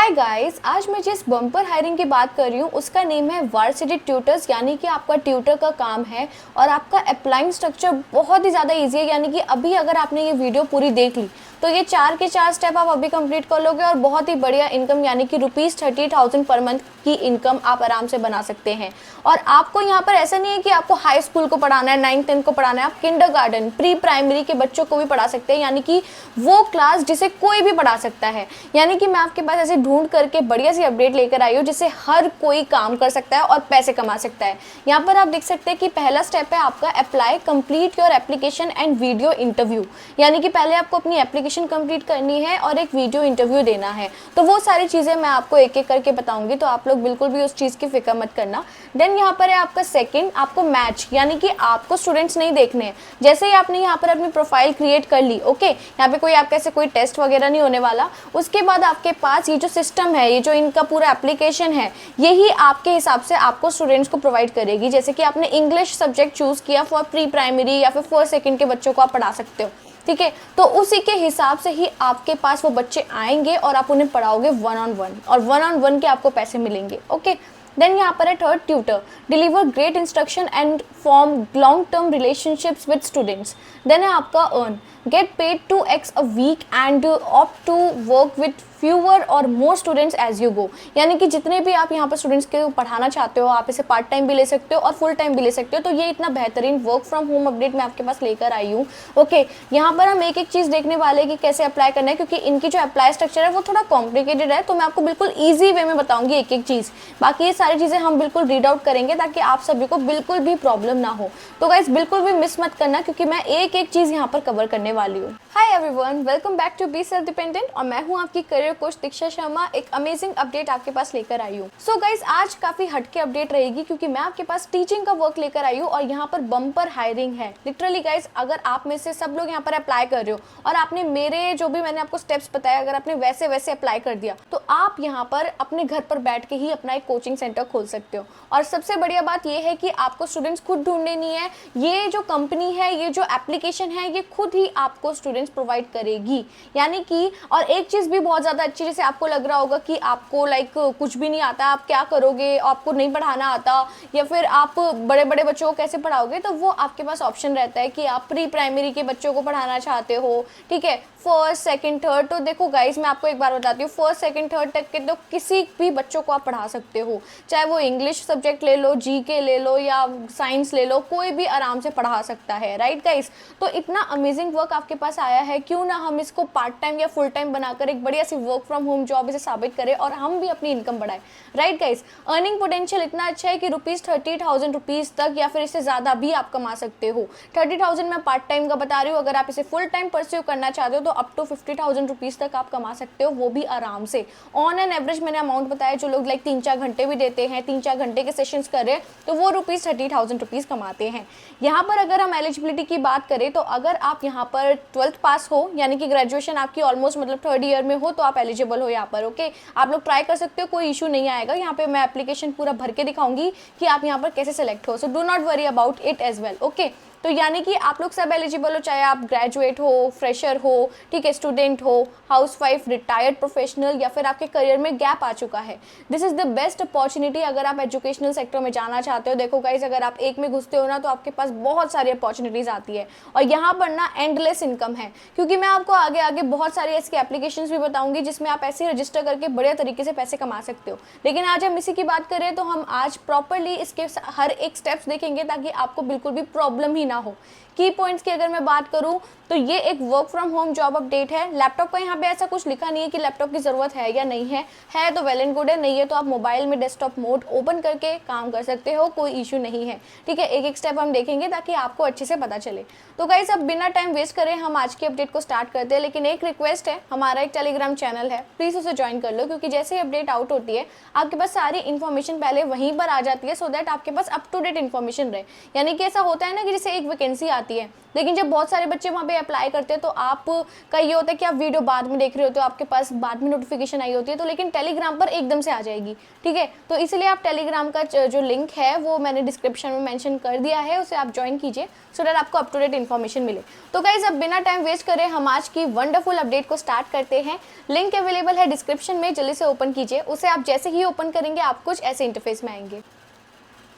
Hi guys, आज मैं जिस बम्पर हायरिंग की बात कर रही हूँ उसका नेम है वार्सिटी ट्यूटर्स। यानी कि आपका ट्यूटर का काम है और आपका अप्लाइंग स्ट्रक्चर बहुत ही ज़्यादा इजी है। यानी कि अभी अगर आपने ये वीडियो पूरी देख ली तो ये 4 के 4 स्टेप आप अभी कंप्लीट कर लोगे और बहुत ही बढ़िया इनकम यानी कि ₹30,000 पर मंथ की इनकम आप आराम से बना सकते हैं। और आपको यहाँ पर ऐसा नहीं है कि आपको हाई स्कूल को पढ़ाना है, 9th 10th को पढ़ाना है, आप किंडरगार्टन प्री प्राइमरी के बच्चों को भी पढ़ा सकते हैं। यानी कि वो क्लास जिसे कोई भी पढ़ा सकता है। यानी कि मैं आपके पास ऐसे ढूंढ करके बढ़िया सी अपडेट लेकर आई हूँ जिससे हर कोई काम कर सकता है और पैसे कमा सकता है। यहाँ पर आप देख सकते हैं कि पहला स्टेप है आपका apply complete your application and video interview. यानी कि पहले आपको अपनी एप्लीकेशन कंप्लीट करनी है और एक वीडियो इंटरव्यू देना है। तो वो सारी चीज़ें मैं आपको एक एक करके बताऊंगी, तो आप लोग बिल्कुल भी उस चीज़ की फिक्र मत करना। देन यहाँ पर है आपका सेकंड, आपको मैच, यानी कि आपको स्टूडेंट्स नहीं देखने हैं। जैसे ही आपने यहाँ पर अपनी प्रोफाइल क्रिएट कर ली, ओके, यहाँ पे कोई आपके ऐसे कोई टेस्ट वगैरह नहीं होने वाला। उसके बाद आपके पास ये जो सिस्टम है, ये जो इनका पूरा एप्लीकेशन है, यही आपके हिसाब से आपको स्टूडेंट्स को प्रोवाइड करेगी। जैसे कि आपने इंग्लिश सब्जेक्ट चूज किया फॉर प्री प्राइमरी या फिर फर्स्ट सेकंड के बच्चों को आप पढ़ा सकते हो, ठीक है। तो उसी के हिसाब से ही आपके पास वो बच्चे आएंगे और आप उन्हें पढ़ाओगे 1-on-1 और 1-on-1 के आपको पैसे मिलेंगे, ओके। देन यहाँ पर है third, tutor deliver great instruction and form long term relationships with students. Then है आपका earn get paid 2x a week and opt to work with fewer or more students as you go. यानी कि जितने भी आप यहाँ पर students के पढ़ाना चाहते हो, आप इसे पार्ट टाइम भी ले सकते हो और फुल टाइम भी ले सकते हो। तो ये इतना बेहतरीन वर्क फ्रॉम होम अपडेट मैं आपके पास लेकर आई हूँ, ओके। यहाँ पर हम एक एक चीज़ देखने वाले हैं कि कैसे अप्लाई करना है, क्योंकि इनकी जो अप्लाई स्ट्रक्चर है वो थोड़ा कॉम्प्लिकेटेड है। तो मैं आपको बिल्कुल ईजी वे में बताऊंगी एक एक चीज़। बाकी ये सारी चीज़ें हम बिल्कुल रीड आउट करेंगे ताकि आप सभी को बिल्कुल भी प्रॉब्लम ना हो। तो गाइस बिल्कुल भी मिस मत करना, क्योंकि मैं एक एक चीज़ यहाँ पर कवर करने वाली हूँ। Hi everyone, welcome back to be self dependent और मैं हूँ आपकी करियर कोच दीक्षा शर्मा। एक अमेजिंग अपडेट आपके पास लेकर आई हूँ। सो गाइस आज काफी हटके अपडेट रहेगी, क्योंकि मैं आपके पास टीचिंग का वर्क लेकर आई हूँ और यहाँ पर बम्पर हायरिंग है। लिटरली गाइस, अगर आप में से सब लोग यहाँ पर अप्लाई कर रहे हो और आपने मेरे जो भी मैंने आपको स्टेप्स बताया, अगर आपने वैसे वैसे अप्लाई कर दिया तो आप यहाँ पर अपने घर पर बैठ के ही अपना एक कोचिंग सेंटर खोल सकते हो। और सबसे बढ़िया बात यह है कि आपको स्टूडेंट्स खुद ढूंढने नहीं है। ये जो कंपनी है, ये जो एप्लीकेशन है, ये खुद ही आपको स्टूडेंट्स प्रोवाइड करेगी। यानी कि और एक चीज भी बहुत ज्यादा अच्छी, जैसे आपको लग रहा होगा कि आपको कुछ भी नहीं आता, आप क्या करोगे, आपको नहीं पढ़ाना आता या फिर आप बड़े बड़े बच्चों को कैसे पढ़ाओगे, तो वो आपके पास ऑप्शन रहता है कि आप प्री प्राइमरी के बच्चों को पढ़ाना चाहते हो, ठीक है, फर्स्ट सेकंड थर्ड। तो देखो गाइस, मैं आपको एक बार बताती हूँ, फर्स्ट सेकंड थर्ड तक के तो किसी भी बच्चों को आप पढ़ा सकते हो। चाहे वो इंग्लिश सब्जेक्ट ले लो, जीके ले लो या साइंस ले लो, कोई भी आराम से पढ़ा सकता है, राइट गाइस। तो इतना अमेजिंग वर्क आपके पास आया है, क्यों ना हम इसको पार्ट टाइम या फुल टाइम बनाकर एक बढ़िया सी वर्क फ्रॉम होम जॉब इसे साबित करें और हम भी अपनी इनकम बढ़ाएं, राइट गाइस। अर्निंग पोटेंशियल इतना अच्छा है कि ₹30,000 तक या फिर इससे ज़्यादा भी आप कमा सकते हो। 30,000 मैं पार्ट टाइम का बता रही हूँ, अगर आप इसे फुल टाइम परस्यू करना चाहते हो तो अप टू ₹50,000 तक आप कमा सकते हो, वो भी आराम से। ऑन एन एवरेज मैंने अमाउंट बताया, जो लोग 3-4 घंटे भी देते हैं, 3-4 घंटे के सेशंस कर रहे हैं, तो वो ₹30,000 कमाते हैं। यहाँ पर अगर हम एलिजिबिलिटी की बात करें तो अगर आप यहाँ पर 12th पास हो, यानी कि ग्रेजुएशन आपकी ऑलमोस्ट मतलब 3rd ईयर में हो, तो आप एलिजिबल हो यहाँ पर, ओके। आप लोग ट्राई कर सकते हो, कोई इशू नहीं आएगा। यहाँ पे मैं एप्लीकेशन पूरा भर के दिखाऊंगी कि आप यहाँ पर कैसे सेलेक्ट हो, so do not worry about it as well, okay. तो यानी कि आप लोग सब एलिजिबल हो, चाहे आप ग्रेजुएट हो, फ्रेशर हो, ठीक है, स्टूडेंट हो, हाउसवाइफ, रिटायर्ड प्रोफेशनल या फिर आपके करियर में गैप आ चुका है। This is the best opportunity अगर आप एजुकेशनल सेक्टर में जाना चाहते हो। देखो गाइस, अगर आप एक में घुसते हो ना तो आपके पास बहुत सारी अपॉर्चुनिटीज आती है और यहाँ पर ना एंडलेस इनकम है, क्योंकि मैं आपको आगे आगे बहुत सारी ऐसी एप्लीकेशंस भी बताऊंगी जिसमें आप ऐसे रजिस्टर करके बढ़िया तरीके से पैसे कमा सकते हो। लेकिन आज हम इसी की बात करें तो हम आज प्रॉपरली इसके हर एक स्टेप्स देखेंगे ताकि आपको बिल्कुल भी प्रॉब्लम ही ना हो। की पॉइंट्स की अगर मैं बात करूं तो ये एक work from home job update है। लैपटॉप का यहाँ पे ऐसा कुछ लिखा नहीं है कि लैपटॉप की ज़रूरत है या नहीं है तो वेल एंड गुड है, नहीं है तो आप मोबाइल में डेस्कटॉप मोड ओपन करके काम कर सकते हो, कोई इशू नहीं है, ठीक है। एक एक स्टेप हम देखेंगे ताकि आपको अच्छे से पता चले। तो गाइस अब बिना टाइम वेस्ट करें हम आज की अपडेट को स्टार्ट करते हैं। लेकिन एक रिक्वेस्ट है, हमारा एक टेलीग्राम चैनल है, प्लीज़ उसे ज्वाइन कर लो, क्योंकि जैसे ही अपडेट आउट होती है आपके पास सारी इन्फॉर्मेशन पहले वहीं पर आ जाती है, सो दैट आपके पास अप टू डेट इन्फॉर्मेशन रहे। यानी कि ऐसा होता है ना कि जैसे एक एक वैकेंसी आती है, लेकिन जब बहुत सारे बच्चे वहाँ पे अप्लाई करते हैं तो आपका ये होता है कि आप वीडियो बाद में देख रहे होते हो, आपके पास बाद में नोटिफिकेशन आई होती है, तो लेकिन टेलीग्राम पर एकदम से आ जाएगी, ठीक है। तो इसलिए आप टेलीग्राम का जो लिंक है वो मैंने डिस्क्रिप्शन में मेंशन कर दिया है, उसे आप ज्वाइन कीजिए सो दैट आपको अप टू डेट इन्फॉर्मेशन मिले। तो गाइज अब बिना टाइम वेस्ट करें हम आज की वंडरफुल अपडेट को स्टार्ट करते हैं। लिंक अवेलेबल है डिस्क्रिप्शन में, जल्दी से ओपन कीजिए उसे। आप जैसे ही ओपन करेंगे आप कुछ ऐसे इंटरफेस में आएंगे।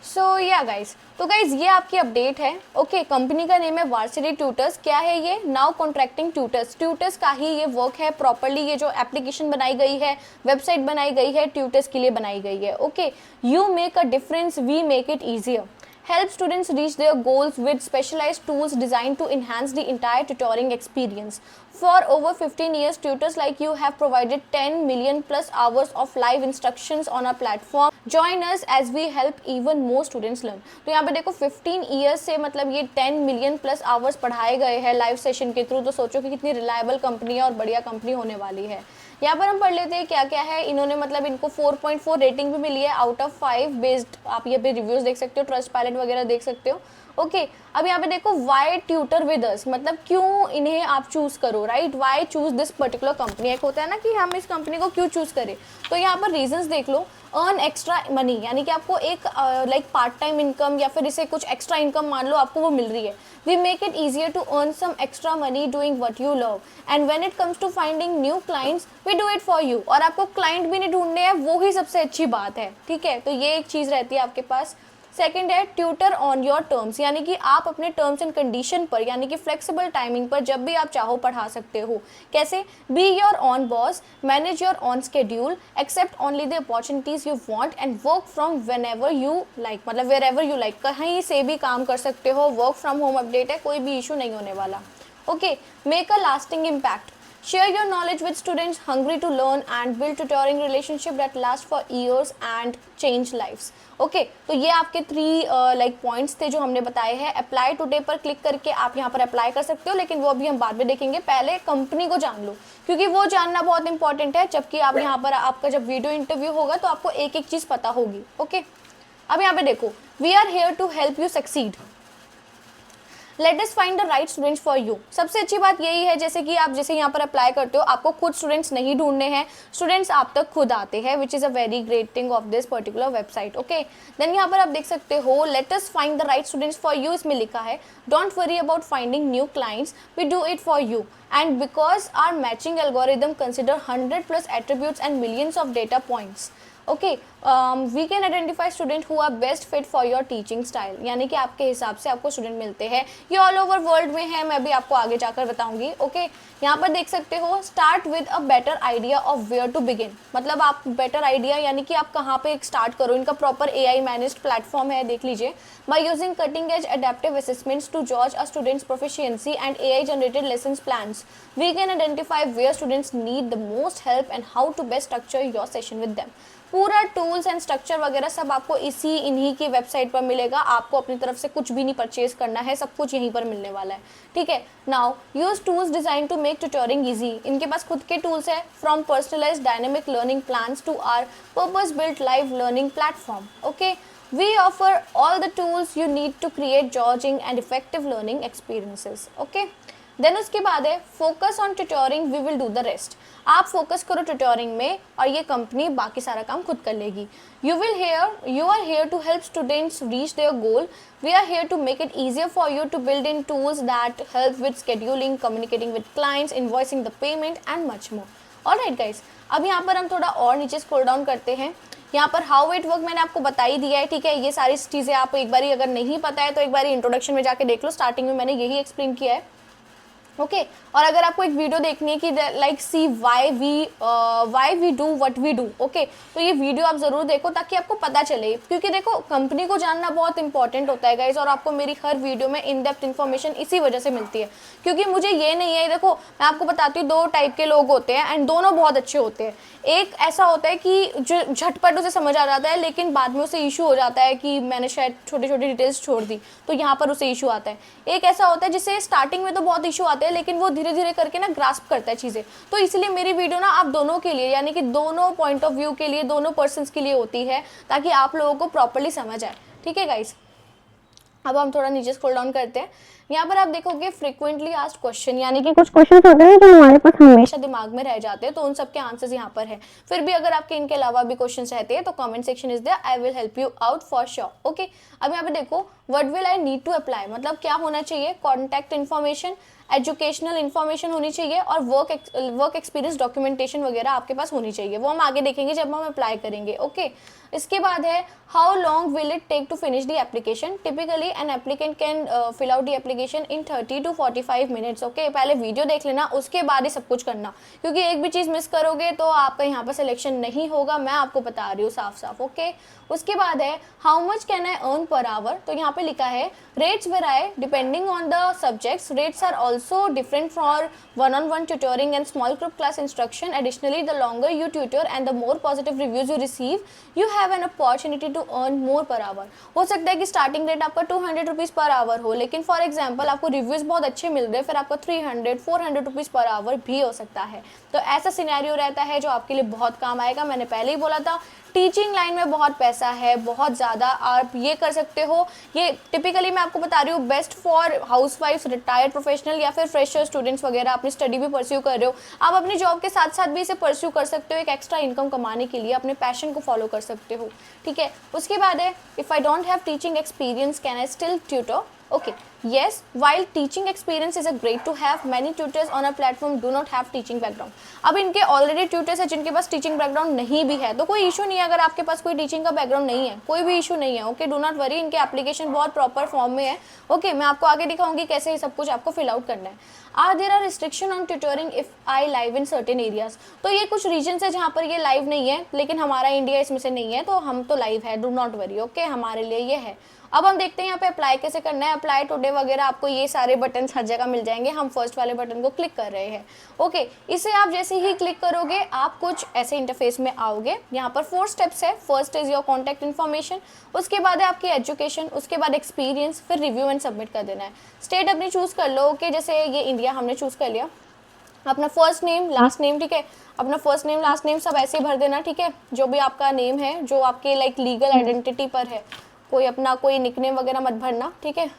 सो या गाइज, तो गाइज ये आपकी अपडेट है। ओके, कंपनी का नेम है वार्सिटी ट्यूटर्स। क्या है ये? Now contracting tutors. ट्यूटर्स का ही ये वर्क है प्रॉपरली। ये जो एप्लीकेशन बनाई गई है, वेबसाइट बनाई गई है, ट्यूटर्स के लिए बनाई गई है। Okay, you make a difference, we make it easier. Help students reach their goals with specialized tools designed to enhance the entire tutoring experience. For over 15 years, tutors like you have provided 10 million plus hours of live instructions on our platform. Join us as we help even more students learn. तो यहाँ पे देखो 15 years से मतलब ये 10 million plus hours पढ़ाए गए हैं लाइव सेशन के थ्रू। तो सोचो कि कितनी रिलायबल कंपनी है और बढ़िया कंपनी होने वाली है। यहाँ पर हम पढ़ लेते हैं क्या क्या है। इन्होंने मतलब इनको 4.4 रेटिंग भी मिली है आउट ऑफ 5 बेस्ड। आप ये पे रिव्यूज देख सकते हो, ट्रस्ट पायलट वगैरह देख सकते हो। ओके, अब यहाँ पे देखो वाई ट्यूटर विद अस, मतलब क्यों इन्हें आप चूज करो, right? Why choose this particular company. एक होता है ना कि हम इस कंपनी को क्यों चूज करें, तो यहाँ पर रीजंस देख लो। अर्न एक्स्ट्रा मनी, यानी कि आपको एक लाइक पार्ट टाइम इनकम या फिर इसे कुछ एक्स्ट्रा इनकम मान लो आपको वो मिल रही है। We make it easier to earn some extra money doing what you love, and when it comes to finding new clients we do it for you. और आपको क्लाइंट भी नहीं ढूंढने हैं, वो ही सबसे अच्छी बात है, ठीक है। तो ये एक चीज़ रहती है आपके पास। सेकेंड है ट्यूटर ऑन योर टर्म्स, यानी कि आप अपने टर्म्स एंड कंडीशन पर, यानी कि फ्लेक्सिबल टाइमिंग पर जब भी आप चाहो पढ़ा सकते हो। कैसे? Be your own boss, manage your own schedule, accept only the opportunities you want and work from whenever you like, मतलब वेर एवर यू लाइक, कहीं से भी काम कर सकते हो। वर्क फ्रॉम होम अपडेट है, कोई भी इशू नहीं होने वाला। Okay, make a lasting impact, share your knowledge with students hungry to learn and build tutoring relationship that last for years and change lives. Okay, तो ये आपके 3 लाइक पॉइंट्स थे जो हमने बताए हैं। अप्लाई टुडे पर क्लिक करके आप यहाँ पर अप्लाई कर सकते हो, लेकिन वो अभी हम बाद में देखेंगे। पहले कंपनी को जान लो, क्योंकि वो जानना बहुत इंपॉर्टेंट है। जबकि आप यहाँ पर आपका जब वीडियो इंटरव्यू होगा तो आपको एक एक चीज़ पता होगी। ओके, अब यहाँ पे देखो, we are here to help you succeed, let us find the right students for you. सबसे अच्छी बात यही है, जैसे कि आप जैसे यहाँ पर अप्लाई करते हो, आपको खुद स्टूडेंट्स नहीं ढूंढने हैं, स्टूडेंट्स आप तक खुद आते हैं, which is a very great thing of this particular website. Okay, then यहाँ पर आप देख सकते हो let us find the right students for you, इसमें लिखा है don't worry about finding new clients, we do it for you and because our matching algorithm consider 100+ attributes and millions of data points. Okay, we can identify student who are best fit for your teaching style, यानी कि आपके हिसाब से आपको student मिलते हैं। ये all over world में है, मैं भी आपको आगे जाकर बताऊंगी। ओके, यहाँ पर देख सकते हो start with a better idea of where to begin, मतलब आप बेटर आइडिया यानी कि आप कहाँ पे स्टार्ट करो। इनका प्रॉपर AI मैनेज्ड प्लेटफॉर्म है, देख लीजिए। By using cutting edge adaptive assessments to gauge a student's proficiency and AI generated lesson plans, we can identify where students need the most help and how to best structure your session with them. पूरा tools and structure वगैरह सब आपको इन्हीं की website पर मिलेगा। आपको अपनी तरफ से कुछ भी नहीं परचेज करना है, सब कुछ यहीं पर मिलने वाला है, ठीक है। Now use tools design to make tutoring easy, इनके पास खुद के टूल्स है, from personalised dynamic learning plans to our purpose built live learning platform. Okay, we offer all the tools you need to create judging and effective learning experiences. Okay, then उसके बाद है focus on tutoring, we will do the rest. आप focus करो tutoring में और ये company बाकी सारा काम खुद कर लेगी। You are here to help students reach their goal, we are here to make it easier for you to build in tools that help with scheduling, communicating with clients, invoicing the payment and much more. Alright guys, अब यहाँ पर हम थोड़ा और नीचे scroll down करते हैं। यहाँ पर हाउ इट वर्क मैंने आपको बता ही दिया है, ठीक है। ये सारी चीज़ें आप एक बारी अगर नहीं पता है तो एक बारी इंट्रोडक्शन में जाके देख लो, स्टार्टिंग में मैंने यही एक्सप्लेन किया है। ओके, और अगर आपको एक वीडियो देखनी है कि like see why we do what we do, okay, तो ये वीडियो आप ज़रूर देखो ताकि आपको पता चले, क्योंकि देखो कंपनी को जानना बहुत इंपॉर्टेंट होता है गाइज। और आपको मेरी हर वीडियो में इन डेप्थ इन्फॉर्मेशन इसी वजह से मिलती है, क्योंकि मुझे ये नहीं है, देखो मैं आपको बताती हूँ, 2 टाइप के लोग होते हैं एंड दोनों बहुत अच्छे होते हैं। एक ऐसा होता है कि जो झटपट उसे समझ आ जाता है, लेकिन बाद में उसे इशू हो जाता है कि मैंने शायद छोटी छोटी डिटेल्स छोड़ दी, तो यहाँ पर उसे इशू आता है। एक ऐसा होता है जिसे स्टार्टिंग में तो बहुत इशू आते हैं, लेकिन वो धीरे धीरे करके ना ग्रास्प करता है चीज़ें। तो इसलिए मेरी वीडियो ना आप दोनों के लिए, यानी कि दोनों पॉइंट ऑफ व्यू के लिए, दोनों पर्सन्स के लिए होती है, ताकि आप लोगों को प्रॉपरली समझ आए, ठीक है गाइस। अब हम थोड़ा नीचे स्क्रॉल डाउन करते हैं। यहाँ पर आप देखोगे फ्रीक्वेंटली आस्क्ड क्वेश्चन, यानी कि कुछ क्वेश्चन होते हैं जो हमारे पास हमेशा दिमाग में रह जाते हैं, तो उन सब के आंसर्स यहाँ पर है। फिर भी अगर आपके इनके अलावा भी क्वेश्चंस रहते हैं तो comment section is there, I will help you out for sure. Okay, अब यहाँ पे देखो what will I need to apply, मतलब क्या होना चाहिए, कॉन्टैक्ट इन्फॉर्मेशन, एजुकेशनल इन्फॉर्मेशन होनी चाहिए और वर्क एक्सपीरियंस डॉक्यूमेंटेशन वगैरह आपके पास होनी चाहिए। वो हम आगे देखेंगे जब हम अप्लाई करेंगे। ओके, इसके बाद है how long will it take to finish the application. Typically an applicant can fill out the application in 30 to 45 minutes. Okay, पहले वीडियो देख लेना, उसके बाद ही सब कुछ करना, क्योंकि एक भी चीज़ मिस करोगे तो आपका यहाँ पर सिलेक्शन नहीं होगा, मैं आपको बता रही हूँ साफ साफ। ओके, उसके बाद है how much can I earn per hour. तो यहाँ पे लिखा है rates vary depending on the subjects, rates are also different for one-on-one tutoring and small group class instruction. Additionally, the longer you tutor and the more positive reviews you receive, you have an opportunity to earn more per hour. हो सकता है कि starting rate आपका 200 rupees per hour हो, लेकिन for example आपको reviews बहुत अच्छे मिल रहे हैं, फिर आपका 300-400 रुपीज़ पर आवर भी हो सकता है। तो ऐसा सिनेरियो रहता है जो आपके लिए बहुत काम आएगा। मैंने पहले ही बोला था टीचिंग लाइन में बहुत पैसा है, बहुत ज़्यादा, आप ये कर सकते हो। ये टिपिकली मैं आपको बता रही हूँ बेस्ट फॉर हाउसवाइफ्स, रिटायर्ड प्रोफेशनल या फिर फ्रेशर स्टूडेंट्स वगैरह, अपनी स्टडी भी परस्यू कर रहे हो, आप अपनी जॉब के साथ साथ भी इसे परस्यू कर सकते हो, एक एक्स्ट्रा इनकम कमाने के लिए अपने पैशन को फॉलो कर सकते हो। ठीक है, उसके बाद है if I don't have teaching experience can I still tutor. Okay, yes, while teaching experience is a great to have, many tutors on a platform do not have teaching background. अब इनके ऑलरेडी ट्यूटर्स है जिनके पास teaching background नहीं भी है, तो कोई issue नहीं है अगर आपके पास कोई टीचिंग का बैकग्राउंड नहीं है, कोई भी इशू नहीं है। ओके, डू नॉट वरी, इनके एप्लीकेशन बहुत प्रॉपर फॉर्म में है। ओके, मैं आपको आगे दिखाऊंगी कैसे ये सब कुछ आपको फिल आउट करना है। There are restriction on tutoring if I live in certain areas. तो ये कुछ रीजन है जहाँ पर ये लाइव नहीं है, लेकिन हमारा इंडिया इसमें से नहीं है, तो हम तो लाइव है, डू नॉट वरी। ओके, हमारे लिए ये है। अब हम देखते हैं यहाँ पे अप्लाई कैसे करना है। अप्लाई टुडे वगैरह आपको ये सारे बटन हर जगह मिल जाएंगे, हम फर्स्ट वाले बटन को क्लिक कर रहे हैं। ओके, इसे आप जैसे ही क्लिक करोगे आप कुछ ऐसे इंटरफेस में आओगे। यहाँ पर 4 स्टेप्स है। First is your contact information, उसके बाद है आपकी एजुकेशन, उसके बाद एक्सपीरियंस, फिर रिव्यू एंड सबमिट कर देना है। स्टेट अपनी चूज़ कर लो। ओके, जैसे ये इंडिया हमने चूज़ कर लिया। अपना फर्स्ट नेम लास्ट नेम, ठीक है, अपना फर्स्ट नेम लास्ट नेम सब ऐसे ही भर देना। ठीक है, जो भी आपका नेम है जो आपके लाइक लीगल आइडेंटिटी पर है, कोई अपना कोई निकनेम वगैरह मत भरना। ठीक है,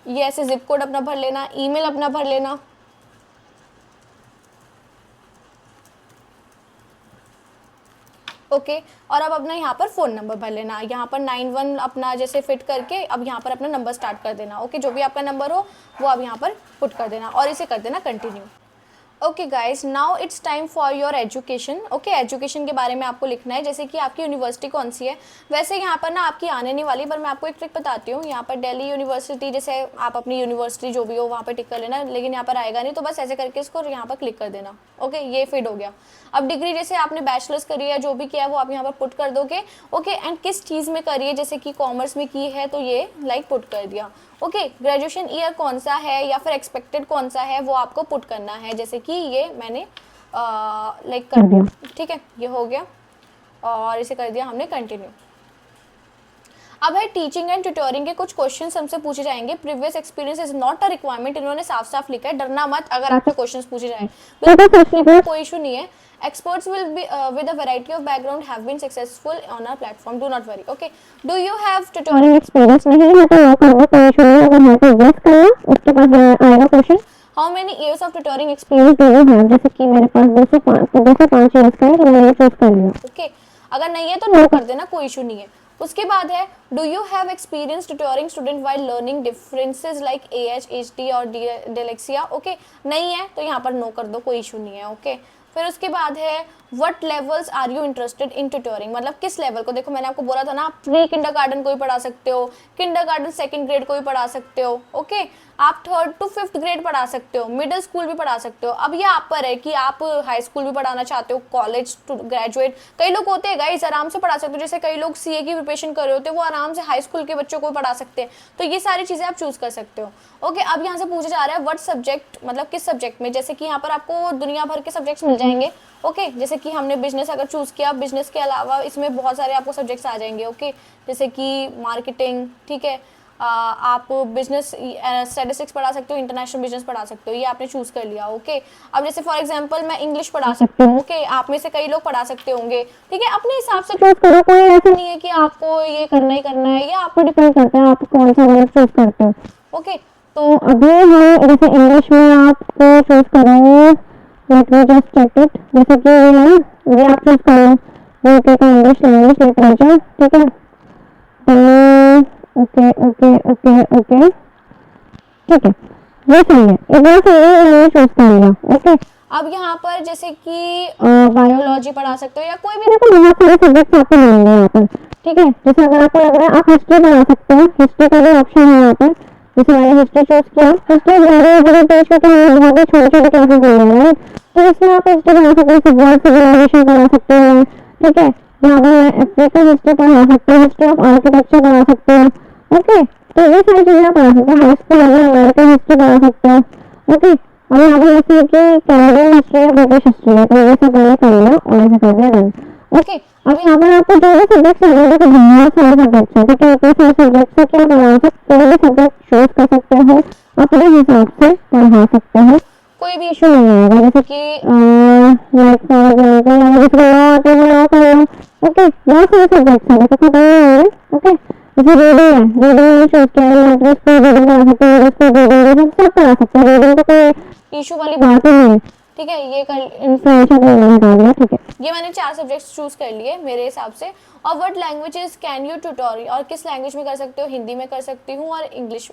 ये ऐसे जिप कोड अपना भर लेना, ईमेल अपना भर लेना। ओके, और अब अपना यहाँ पर फ़ोन नंबर भर लेना। यहाँ पर 91 अपना जैसे फिट करके अब यहाँ पर अपना नंबर स्टार्ट कर देना। ओके, जो भी आपका नंबर हो वो आप यहाँ पर पुट कर देना और इसे कर देना continue. Okay guys, now it's time for your education. Okay, education के बारे में आपको लिखना है, जैसे कि आपकी यूनिवर्सिटी कौन सी है। वैसे यहाँ पर ना आपकी आने नहीं वाली, पर मैं आपको एक ट्रिक बताती हूँ। यहाँ पर दिल्ली यूनिवर्सिटी, जैसे आप अपनी यूनिवर्सिटी जो भी हो वहाँ पे टिक कर लेना, लेकिन यहाँ पर आएगा नहीं, तो बस ऐसे करके इसको यहाँ पर क्लिक कर देना। ओके, ये फिट हो गया। अब डिग्री जैसे आपने बैचलर्स करी है, जो भी किया है वो आप यहाँ पर पुट कर दोगे। ओके, एंड किस चीज़ में करी है, जैसे कि कॉमर्स में की है तो ये लाइक पुट कर दिया। ओके, ग्रेजुएशन ईयर कौन सा है या फिर एक्सपेक्टेड कौन सा है वो आपको पुट करना है, जैसे कि ये मैंने लाइक कर दिया। ठीक है, ये हो गया और इसे कर दिया हमने कंटिन्यू। अब है टीचिंग एंड ट्यूटरिंग के कुछ क्वेश्चंस हमसे पूछे जाएंगे। Previous experience is not a requirement, इन्होंने साफ साफ लिखा है, डरना मत अगर आपसे क्वेश्चंस पूछे जाए, कोई इशू नहीं है। Experts will be with a variety of background have been successful on our platform. Do not worry. Okay. Do you have tutoring experience? नहीं है तो नो करना, कोई इशू नहीं है। अगर है तो यस करना, उसके बाद आएगा question how many years of tutoring experience do you have, जैसे कि मेरे पास 2 से 5 ईयर्स का है, तो मैंने चूज कर लिया। ओके, अगर नहीं है तो नो कर देना, कोई इशू नहीं है। उसके बाद है do you have experience tutoring student while learning differences like ADHD और डिलेक्सिया। ओके, नहीं है तो यहाँ पर नो कर दो, कोई इशू नहीं है। ओके, फिर उसके बाद है what levels are you interested in tutoring, मतलब किस लेवल को। देखो मैंने आपको बोला था ना, आप प्री किंडरगार्टन को भी पढ़ा सकते हो, किंडरगार्टन 2nd ग्रेड को भी पढ़ा सकते हो। ओके, आप 3rd to 5th ग्रेड पढ़ा सकते हो, मिडिल स्कूल भी पढ़ा सकते हो। अब ये आप पर है कि आप हाई स्कूल भी पढ़ाना चाहते हो, कॉलेज टू ग्रेजुएट। कई लोग होते हैं गाइस आराम से पढ़ा सकते हो, जैसे कई लोग CA की प्रिपरेशन कर रहे होते हैं, वो आराम से हाई स्कूल के बच्चों को पढ़ा सकते हैं। तो ये सारी चीज़ें आप चूज़ कर सकते हो। ओके, अब यहाँ से पूछा जा रहा है व्हाट सब्जेक्ट, मतलब किस सब्जेक्ट में, जैसे कि यहाँ पर आपको दुनिया भर के सब्जेक्ट्स मिल जाएंगे। ओके, जैसे कि हमने बिजनेस अगर चूज़ किया, बिजनेस के अलावा इसमें बहुत सारे आपको सब्जेक्ट्स आ जाएंगे। ओके, जैसे कि मार्केटिंग, ठीक है, आप बिजनेस स्टैटिस्टिक्स पढ़ा सकते हो, इंटरनेशनल बिजनेस पढ़ा सकते हो, ये आपने चूज कर लिया। ओके, अब जैसे फॉर एग्जांपल मैं इंग्लिश पढ़ा सकती हूँ। ओके, आप में से कई लोग पढ़ा सकते होंगे, ठीक है, अपने हिसाब से चूज करो, कोई ऐसा नहीं है कि आपको ये करना ही करना है, या आपको डिपेंड करता है आप कौन सा ग्रुप चूज करते हो। ओके, तो अभी हम जैसे इंग्लिश में आपको चूज करेंगे, let me just check it, जैसे कि ये है ना, ये आप चूज कर लो, ओके का इंग्लिश लैंग्वेज लिटरेचर, ठीक है, ओके ओके ओके ओके, ठीक है, ये सही है, इतना सही है, मैंने चूज कर लिया। ओके, अब यहाँ पर जैसे कि बायोलॉजी पढ़ा सकते हो, या कोई भी, देखो बहुत सारे सब्जेक्ट्स आपको मिलेंगे यहाँ पर, ठीक है, जैसे अगर आपको लग रहा है आप हिस्ट्री पढ़ा सकते हो, हिस्ट्री का भी ऑप्शन है यहाँ पर, जैसे मैंने हिस्ट्री चूज किया, हिस्ट्री पेज पे तो बहुत ही छोटे छोटे क्लासेस मिल रहे हैं, तो इसमें आप हिस्ट्री पढ़ा सकते हो, सिविलाइजेशन पढ़ा सकते हो, ठीक है, यहाँ पर अफ्रीकन हिस्ट्री पढ़ा सकते हो, हिस्ट्री ऑफ आर्किटेक्चर पढ़ा सकते हो। ओके, तो ये सारी चीजें पढ़ा सकते हो, high school level American history पढ़ा सकते हो। ओके, और यहाँ पर जैसे कि कैनेडियन हिस्ट्री है, ब्रिटिश हिस्ट्री है, तो ये सब मैंने कर लिया और ऐसे कर दिया डन। ओके, अब यहाँ पर आपको जो भी सब्जेक्ट है, देखो बहुत सारे सब्जेक्ट है, ठीक है, इतने सारे सब्जेक्ट से क्या पढ़ा सकते, कोई भी सब्जेक्ट चूज कर सकते हो, अपने हिसाब से पढ़ा सकते हो, कोई भी इशू नहीं आएगा। जैसे कि लाइक फॉर एग्जांपल अगर किसी को लॉ आते हैं लॉ कर लो। ओके, बहुत सारे सब्जेक्ट्स हैं, देखो खत्म नहीं होंगे। ओके, जैसे रीडिंग है, रीडिंग में चूज किया है, मैट्रिक्स पे रीडिंग पढ़ा सकते हैं, इंग्लिश पे रीडिंग, सब पढ़ा सकते हैं, रीडिंग तो कोई इशू वाली बात ही नहीं है, ठीक है, ये इन्फॉर्मेशन मैंने बता दिया, ठीक है, ये मैंने 4 सब्जेक्ट्स चूज कर लिए मेरे हिसाब से। और what languages can you tutorial, और किस लैंग्वेज में कर सकते हो, हिंदी में कर सकती हूँ और इंग्लिश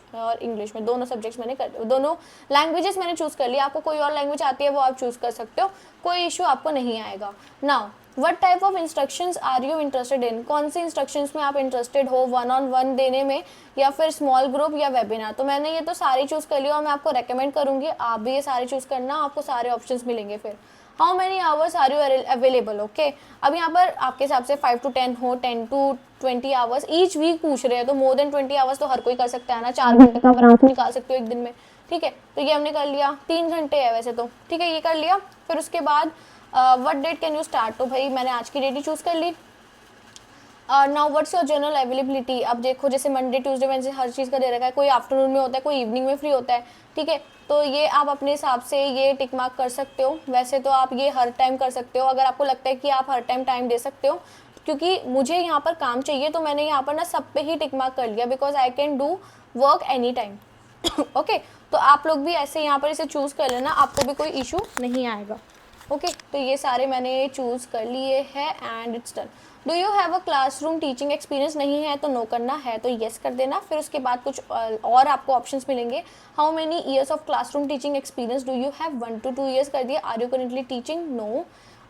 में, दोनों सब्जेक्ट्स मैंने दोनों लैंग्वेजेस मैंने चूज कर लिया। आपको कोई और लैंग्वेज आती है वो आप चूज कर सकते हो, कोई इशू आपको नहीं आएगा। Now what type of instructions are you interested in, कौन से इंस्ट्रक्शंस में आप इंटरेस्टेड हो, 1-on-1 देने में या फिर स्मॉल ग्रुप या वेबिनार। तो मैंने ये तो सारी चूज कर लिया और मैं आपको रेकमेंड करूंगी आप भी ये सारे चूज करना, आपको सारे ऑप्शंस मिलेंगे। फिर how many hours are you available. Okay, अब यहाँ पर आपके हिसाब से 5 to 10 हो, 10 to 20 आवर्स ईच वीक पूछ रहे हैं, तो मोर देन 20 आवर्स तो हर कोई कर सकता है ना, 4 घंटे का आराम से निकाल सकते हो एक दिन में, ठीक है, तो ये हमने कर लिया, 3 घंटे है वैसे तो, ठीक है, ये कर लिया। फिर उसके बाद what date can you start, तो भाई मैंने आज की डेट ही चूज कर ली। Now what's your general availability, अब देखो जैसे मंडे ट्यूसडे वेडनेसडे हर चीज़ का दे रखा है, कोई आफ्टरनून में होता है, कोई इवनिंग में फ्री होता है, ठीक है, तो ये आप अपने हिसाब से ये टिक मार्क कर सकते हो। वैसे तो आप ये हर टाइम कर सकते हो, अगर आपको लगता है कि आप हर टाइम दे सकते हो, क्योंकि मुझे यहाँ पर काम चाहिए तो मैंने यहाँ पर ना सब पे ही टिक मार्क कर लिया, because I can do work any time. Okay, तो आप लोग भी ऐसे यहाँ पर इसे चूज़ कर लेना, आपको भी कोई इशू नहीं आएगा। ओके, तो ये सारे मैंने चूज़ कर लिए हैं and it's done. Do you have a classroom teaching experience, नहीं है तो नो करना, है तो येस कर देना। फिर उसके बाद कुछ और आपको ऑप्शंस मिलेंगे। How many years of classroom teaching experience, do you have 1 to 2 years कर दिया। Are you currently teaching, no.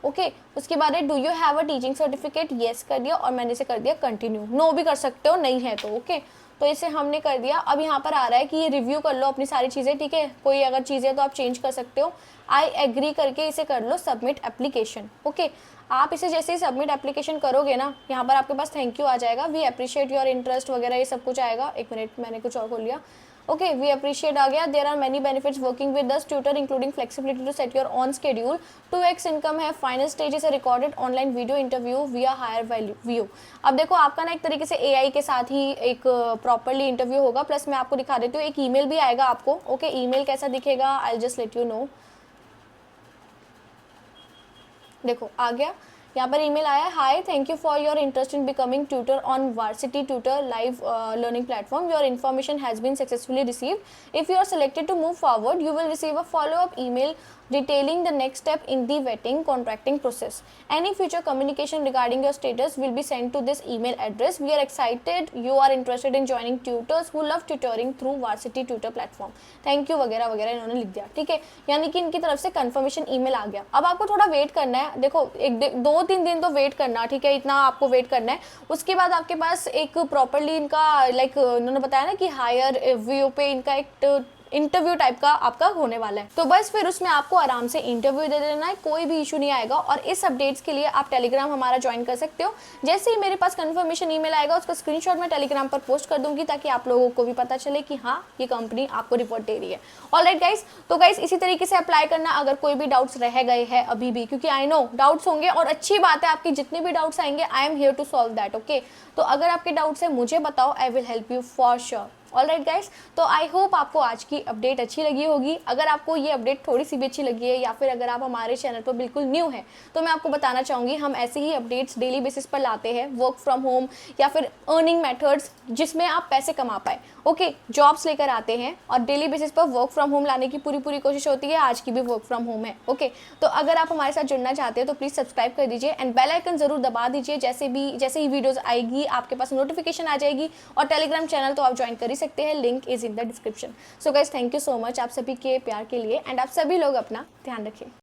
Okay, उसके बाद है do you have a teaching certificate, yes कर दिया, और मैंने इसे कर दिया कंटिन्यू, नो भी कर सकते हो नहीं है तो। ओके, तो इसे हमने कर दिया। अब यहाँ पर आ रहा है कि ये रिव्यू कर लो अपनी सारी चीज़ें, ठीक है, कोई अगर चीज़ें तो आप चेंज कर सकते हो। आई एग्री करके इसे कर लो सबमिट एप्लीकेशन। ओके, आप इसे जैसे ही सबमिट एप्लीकेशन करोगे ना, यहाँ पर आपके पास थैंक यू आ जाएगा, वी अप्रिशिएट योर इंटरेस्ट वगैरह ये सब कुछ आएगा। एक मिनट, मैंने कुछ और खोल लिया। ओके, वी अप्रिशिएट आ गया। There are many benefits working with us tutor including flexibility to set your own schedule, 2x income है, final stage is recorded online video interview via hire value view. अब देखो आपका ना एक तरीके से एआई के साथ ही एक प्रॉपरली इंटरव्यू होगा, प्लस मैं आपको दिखा देती हूँ, एक ईमेल भी आएगा आपको। ओके, ईमेल कैसा दिखेगा, I just let you know. देखो आ गया, यहाँ पर ईमेल आया, hi thank you for your interest in becoming tutor on varsity tutor live learning platform, your information has been successfully received, if you are selected to move forward you will receive a follow up email detailing the next step in the vetting contracting process. Any future communication regarding your status will be sent to this email address. We are excited you are interested in joining tutors who love tutoring through varsity tutor platform. Thank you वगैरह वगैरह इन्होंने लिख दिया, ठीक है, यानी कि इनकी तरफ से कंफर्मेशन ईमेल आ गया। अब आपको थोड़ा वेट करना है, देखो एक 2-3 दिन तो वेट करना, ठीक है, इतना आपको वेट करना है। उसके बाद आपके पास एक प्रॉपरली इनका लाइक इन्होंने बताया ना कि हायर व्यू पे इनका एक इंटरव्यू टाइप का आपका होने वाला है, तो बस फिर उसमें आपको आराम से इंटरव्यू दे देना है, कोई भी इशू नहीं आएगा। और इस अपडेट्स के लिए आप टेलीग्राम हमारा ज्वाइन कर सकते हो। जैसे ही मेरे पास कंफर्मेशन ईमेल आएगा उसका स्क्रीनशॉट मैं टेलीग्राम पर पोस्ट कर दूंगी, ताकि आप लोगों को भी पता चले कि हाँ ये कंपनी आपको रिपोर्ट दे रही है। ऑलराइट गाइस, तो गाइस इसी तरीके से अप्लाई करना अगर कोई भी डाउट्स रह गए हैं अभी भी, क्योंकि आई नो डाउट्स होंगे और अच्छी बात है, आपके जितने भी डाउट्स आएंगे I am here to solve that. Okay, तो अगर आपके डाउट्स है मुझे बताओ, I will help you for sure. Alright guys, तो आई होप आपको आज की अपडेट अच्छी लगी होगी। अगर आपको ये अपडेट थोड़ी सी भी अच्छी लगी है या फिर अगर आप हमारे चैनल पर बिल्कुल न्यू हैं तो मैं आपको बताना चाहूँगी हम ऐसे ही अपडेट्स डेली बेसिस पर लाते हैं, वर्क फ्रॉम होम या फिर अर्निंग मेथड्स जिसमें आप पैसे कमा पाए। ओके, जॉब्स लेकर आते हैं और डेली बेसिस पर वर्क फ्रॉम होम लाने की पूरी कोशिश होती है। आज की भी वर्क फ्रॉम होम है। ओके, तो अगर आप हमारे साथ जुड़ना चाहते हैं तो प्लीज़ सब्सक्राइब कर दीजिए एंड बेल आइकन जरूर दबा दीजिए। जैसे ही वीडियोस आएगी आपके पास नोटिफिकेशन आ जाएगी। और टेलीग्राम चैनल तो आप ज्वाइन कर ही सकते हैं, link is in the description. So guys, thank you so much आप सभी के प्यार के लिए एंड आप सभी लोग अपना ध्यान रखें।